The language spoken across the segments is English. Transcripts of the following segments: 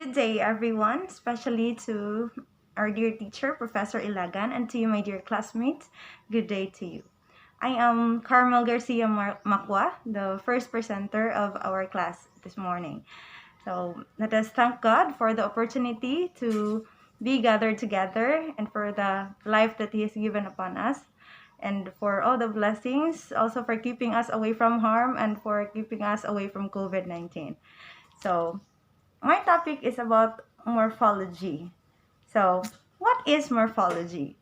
Good day, everyone, especially to our dear teacher, Professor Ilagan, and to you, my dear classmates. Good day to you. I am Carmel Garcia Macua, the first presenter of our class this morning. So let us thank God for the opportunity to be gathered together and for the life that He has given upon us, and for all the blessings, also for keeping us away from harm and for keeping us away from COVID-19. So my topic is about morphology. So, what is morphology?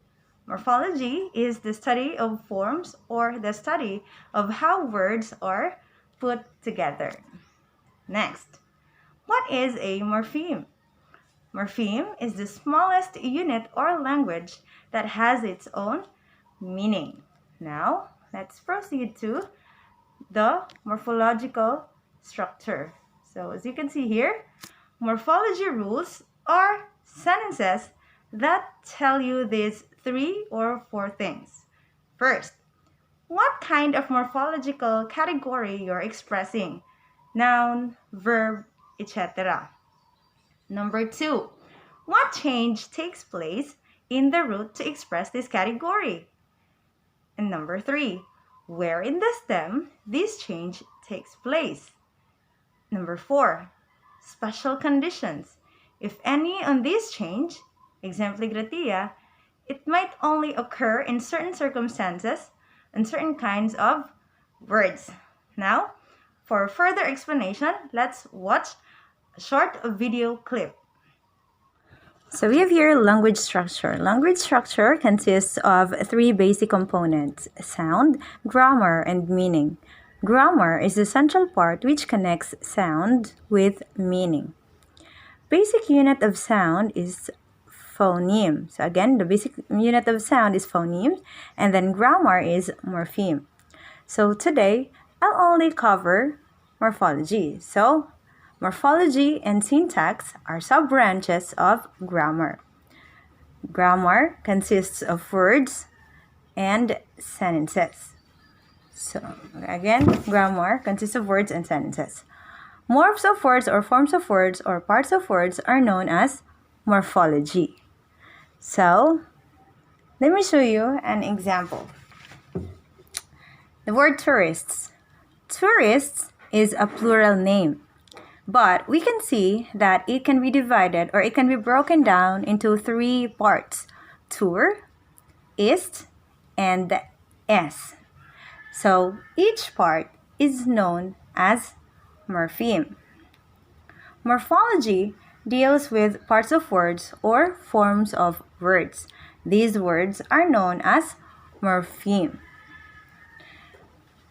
Morphology is the study of forms or the study of how words are put together. Next, what is a morpheme? Morpheme is the smallest unit or language that has its own meaning. Now, let's proceed to the morphological structure. So, as you can see here, morphology rules are sentences that tell you these 3 or 4 things. First, what kind of morphological category you're expressing? Noun, verb, etc. Number 2, what change takes place in the root to express this category? And number 3, where in the stem this change takes place? Number 4, special conditions. If any on this change, exempli gratia, it might only occur in certain circumstances and certain kinds of words. Now, for further explanation, let's watch a short video clip. So we have here language structure. Language structure consists of 3 basic components: sound, grammar, and meaning. Grammar is the central part which connects sound with meaning. Basic unit of sound is phoneme. So again, the basic unit of sound is phoneme, and then grammar is morpheme. So today, I'll only cover morphology. So morphology and syntax are sub-branches of grammar. Grammar consists of words and sentences. So again, grammar consists of words and sentences. Morphs of words or forms of words or parts of words are known as morphology. So let me show you an example. The word tourists. Tourists is a plural name, but we can see that it can be divided or it can be broken down into 3 parts: tour, ist, and s. So each part is known as morpheme. Morphology deals with parts of words or forms of words. These words are known as morpheme.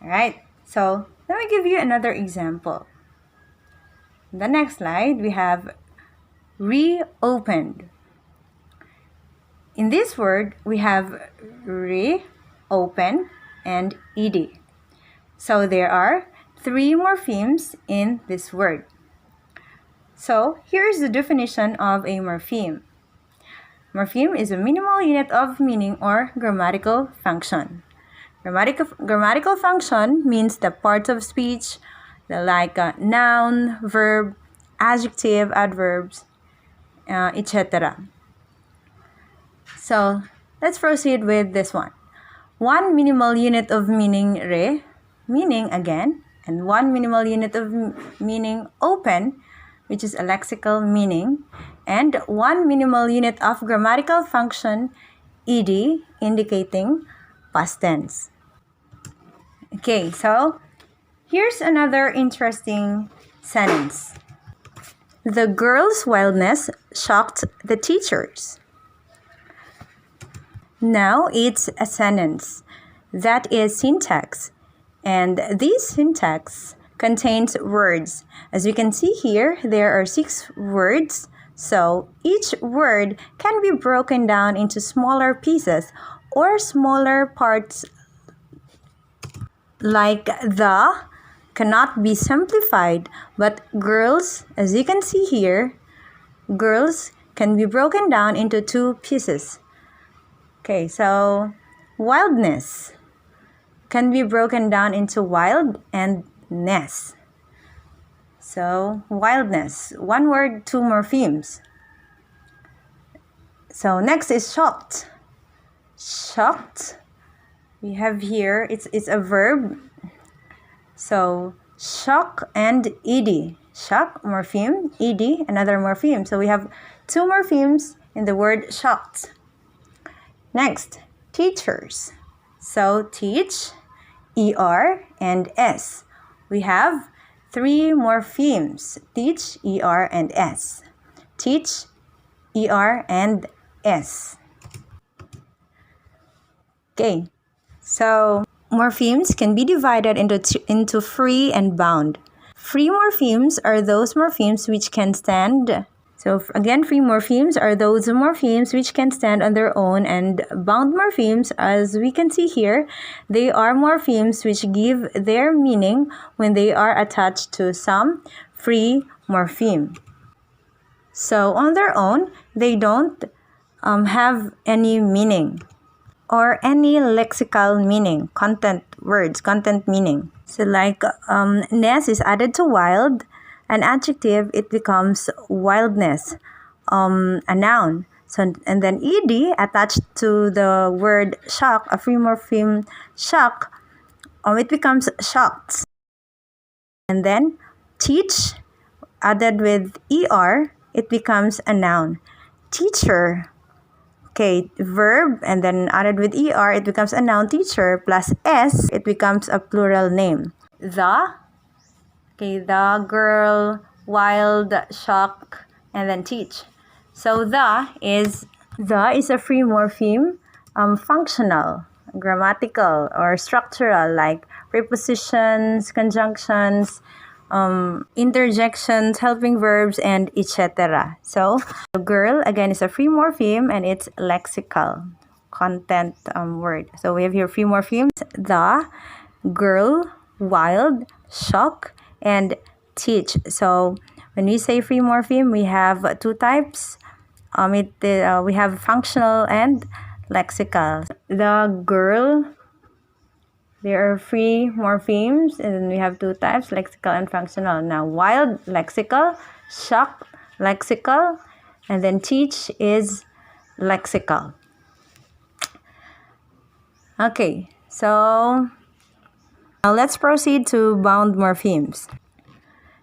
Alright, so let me give you another example. In the next slide, we have reopened. In this word, we have reopen and ed. So there are 3 morphemes in this word. So here is the definition of a morpheme. Morpheme is a minimal unit of meaning or grammatical function. Grammatical function means the parts of speech like noun, verb, adjective, adverbs, etc. So let's proceed with this one. 1 minimal unit of meaning meaning again, and 1 minimal unit of meaning open, which is a lexical meaning, and 1 minimal unit of grammatical function ed, indicating past tense. Okay, so here's another interesting sentence. The girls' wildness shocked the teachers. Now it's a sentence. That is syntax. And this syntax contains words. As you can see here, there are 6 words. So each word can be broken down into smaller pieces or smaller parts, like the cannot be simplified, but girls, as you can see here, girls can be broken down into 2 pieces. Okay, so wildness can be broken down into wild and ness. So wildness, one word, two morphemes. So next is shocked. Shocked, we have here, it's a verb. So shock and ed. Shock, morpheme, ed, another morpheme. So we have two morphemes in the word shocked. Next, teachers. So teach, er and s. We have three morphemes, teach, er and s. Teach, er and s. Okay, so morphemes can be divided into free and bound. Free morphemes are those morphemes which can stand. So again, free morphemes are those morphemes which can stand on their own, and bound morphemes, as we can see here, they are morphemes which give their meaning when they are attached to some free morpheme. So on their own, they don't have any meaning or any lexical meaning, content words, content meaning. So like ness is added to wild, an adjective, it becomes wildness, a noun. So and then ed attached to the word shock, a free morpheme shock, it becomes shocked. And then teach added with er, it becomes a noun. Teacher. Okay, verb and then added with er, it becomes a noun, teacher, plus s, it becomes a plural name. The, okay, the, girl, wild, shock, and then teach. So the is a free morpheme, functional, grammatical, or structural, like prepositions, conjunctions, interjections, helping verbs, and etc. So girl again is a free morpheme and it's lexical content word. So we have here free morphemes: the, girl, wild, shock, and teach. So when we say free morpheme, we have two types. We have functional and lexical. The girl, there are free morphemes, and then we have two types, lexical and functional. Now, wild, lexical, shock, lexical, and then teach is lexical. Okay, so now let's proceed to bound morphemes.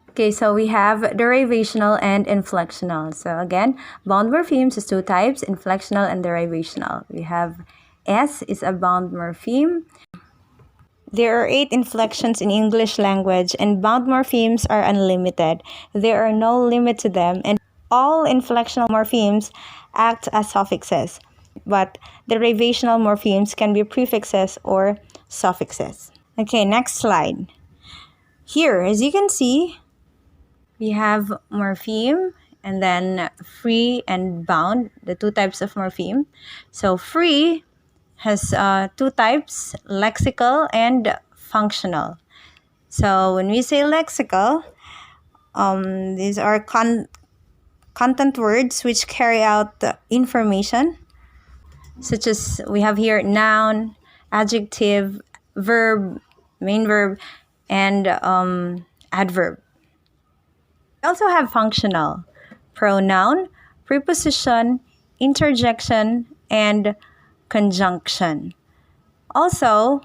Okay, so we have derivational and inflectional. So again, bound morphemes is two types, inflectional and derivational. We have S is a bound morpheme. There are 8 inflections in English language, and bound morphemes are unlimited. There are no limit to them, and all inflectional morphemes act as suffixes, but derivational morphemes can be prefixes or suffixes. Okay, next slide. Here, as you can see, we have morpheme and then free and bound, the two types of morpheme. So free has two types, lexical and functional. So when we say lexical, these are content words which carry out the information, such as we have here noun, adjective, verb, main verb, and adverb. We also have functional, pronoun, preposition, interjection, and conjunction. Also,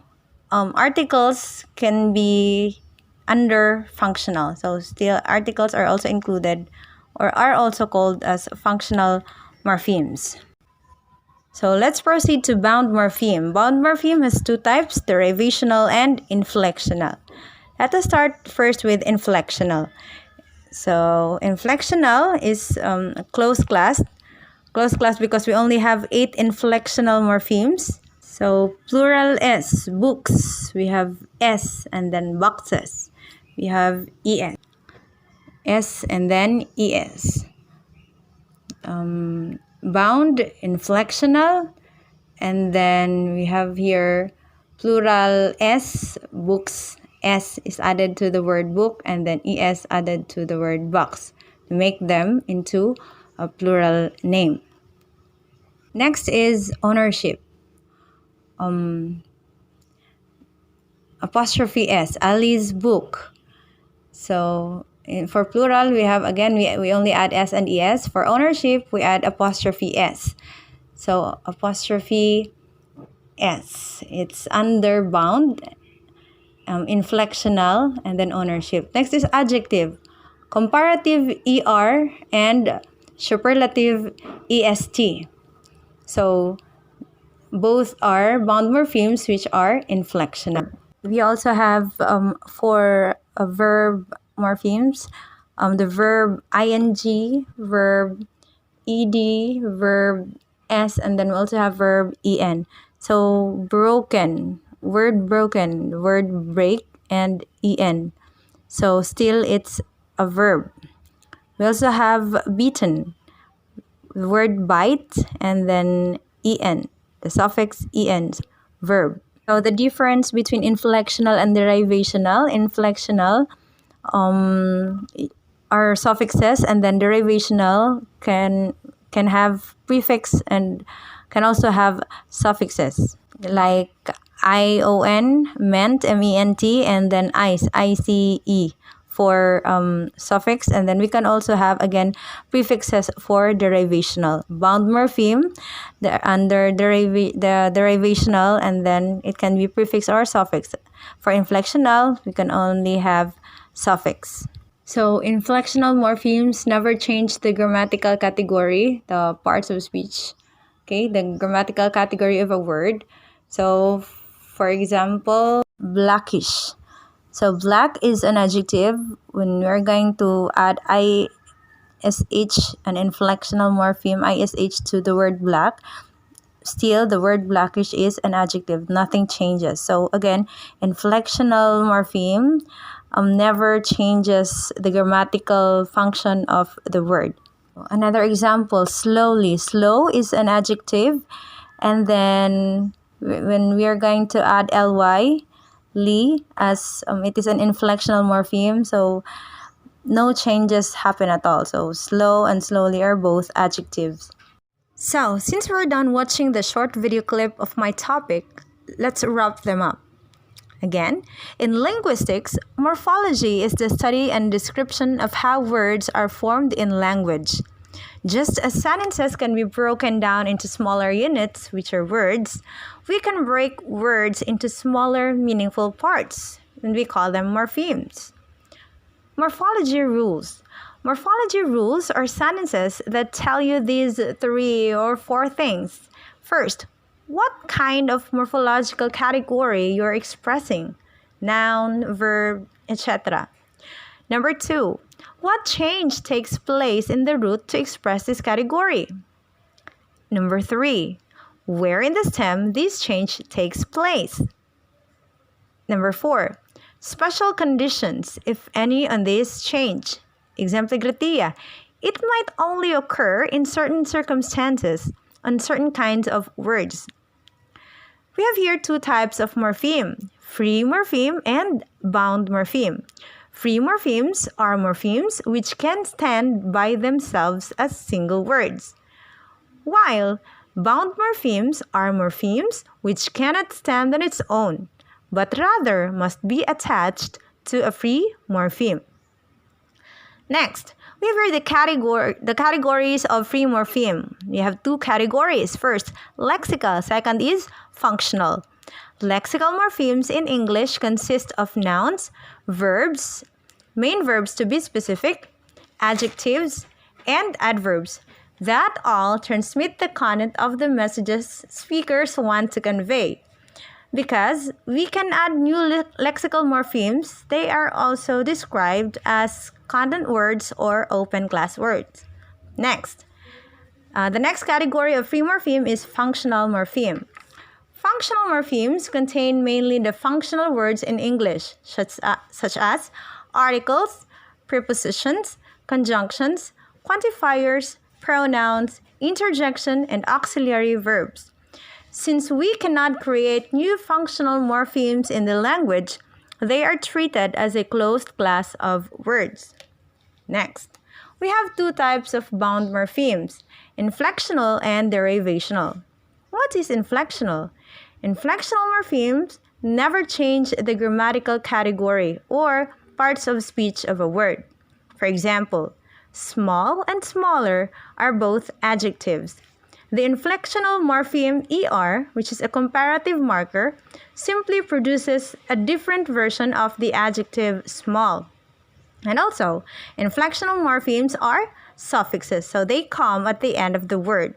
articles can be under functional. So still articles are also included or are also called as functional morphemes. So let's proceed to bound morpheme. Bound morpheme has two types, derivational and inflectional. Let us start first with inflectional. So inflectional is a closed class. Closed class because we only have 8 inflectional morphemes. So plural S, books. We have S and then boxes. We have ES. S and then ES. Bound, inflectional. And then we have here plural S, books. S is added to the word book and then ES added to the word box to make them into a plural name. Next is ownership. Apostrophe S, Ali's book. So For plural, we have, again, we only add S and ES. For ownership, we add apostrophe S. So apostrophe S. It's under bound, inflectional, and then ownership. Next is adjective. Comparative ER and superlative EST. So both are bound morphemes which are inflectional. We also have for verb morphemes, the verb ing, verb ed, verb s, and then we also have verb en. So broken, word break, and en. So still it's a verb. We also have beaten, the word bite, and then en, the suffix en, verb. So the difference between inflectional and derivational, inflectional are suffixes, and then derivational can have prefix and can also have suffixes, like ion, ment, ment, and then ice for suffix, and then we can also have again prefixes for derivational. Bound morpheme, under the derivational, and then it can be prefix or suffix. For inflectional, we can only have suffix. So inflectional morphemes never change the grammatical category, the parts of speech, okay, the grammatical category of a word. So for example, blackish. So black is an adjective. When we're going to add ish, an inflectional morpheme ish to the word black, still the word blackish is an adjective. Nothing changes. So again, inflectional morpheme never changes the grammatical function of the word. Another example, slowly. Slow is an adjective, and then when we are going to add ly, as it is an inflectional morpheme, so no changes happen at all. So slow and slowly are both adjectives. So since we're done watching the short video clip of my topic, let's wrap them up. Again, in linguistics, morphology is the study and description of how words are formed in language. Just as sentences can be broken down into smaller units, which are words, we can break words into smaller, meaningful parts, and we call them morphemes. Morphology rules. Morphology rules are sentences that tell you these 3 or 4 things. First, what kind of morphological category you're expressing, noun, verb, etc. Number 2, what change takes place in the root to express this category? Number 3, where in the stem this change takes place? Number 4, special conditions, if any, on this change. Exempli gratia, it might only occur in certain circumstances on certain kinds of words. We have here 2 types of morpheme, free morpheme and bound morpheme. Free morphemes are morphemes which can stand by themselves as single words, while bound morphemes are morphemes which cannot stand on its own, but rather must be attached to a free morpheme. Next, we have here the categories of free morpheme. We have 2 categories. First, lexical. Second is functional. Lexical morphemes in English consist of nouns, verbs, main verbs to be specific, adjectives, and adverbs that all transmit the content of the messages speakers want to convey. Because we can add new lexical morphemes, they are also described as content words or open class words. Next, the next category of free morpheme is functional morpheme. Functional morphemes contain mainly the functional words in English, such as articles, prepositions, conjunctions, quantifiers, pronouns, interjection, and auxiliary verbs. Since we cannot create new functional morphemes in the language, they are treated as a closed class of words. Next, we have 2 types of bound morphemes, inflectional and derivational. What is inflectional? Inflectional morphemes never change the grammatical category or parts of speech of a word. For example, small and smaller are both adjectives. The inflectional morpheme ER, which is a comparative marker, simply produces a different version of the adjective small. And also, inflectional morphemes are suffixes, so they come at the end of the word.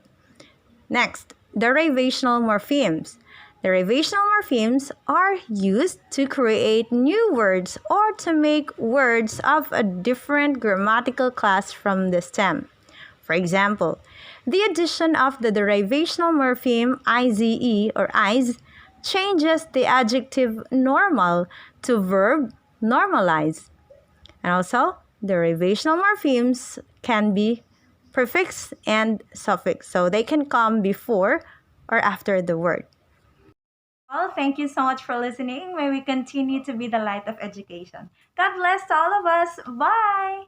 Next, derivational morphemes. Derivational morphemes are used to create new words or to make words of a different grammatical class from the stem. For example, the addition of the derivational morpheme IZE or IZE changes the adjective normal to verb normalize. And also, derivational morphemes can be prefix and suffix, so they can come before or after the word. Well, thank you so much for listening. May we continue to be the light of education. God bless to all of us. Bye!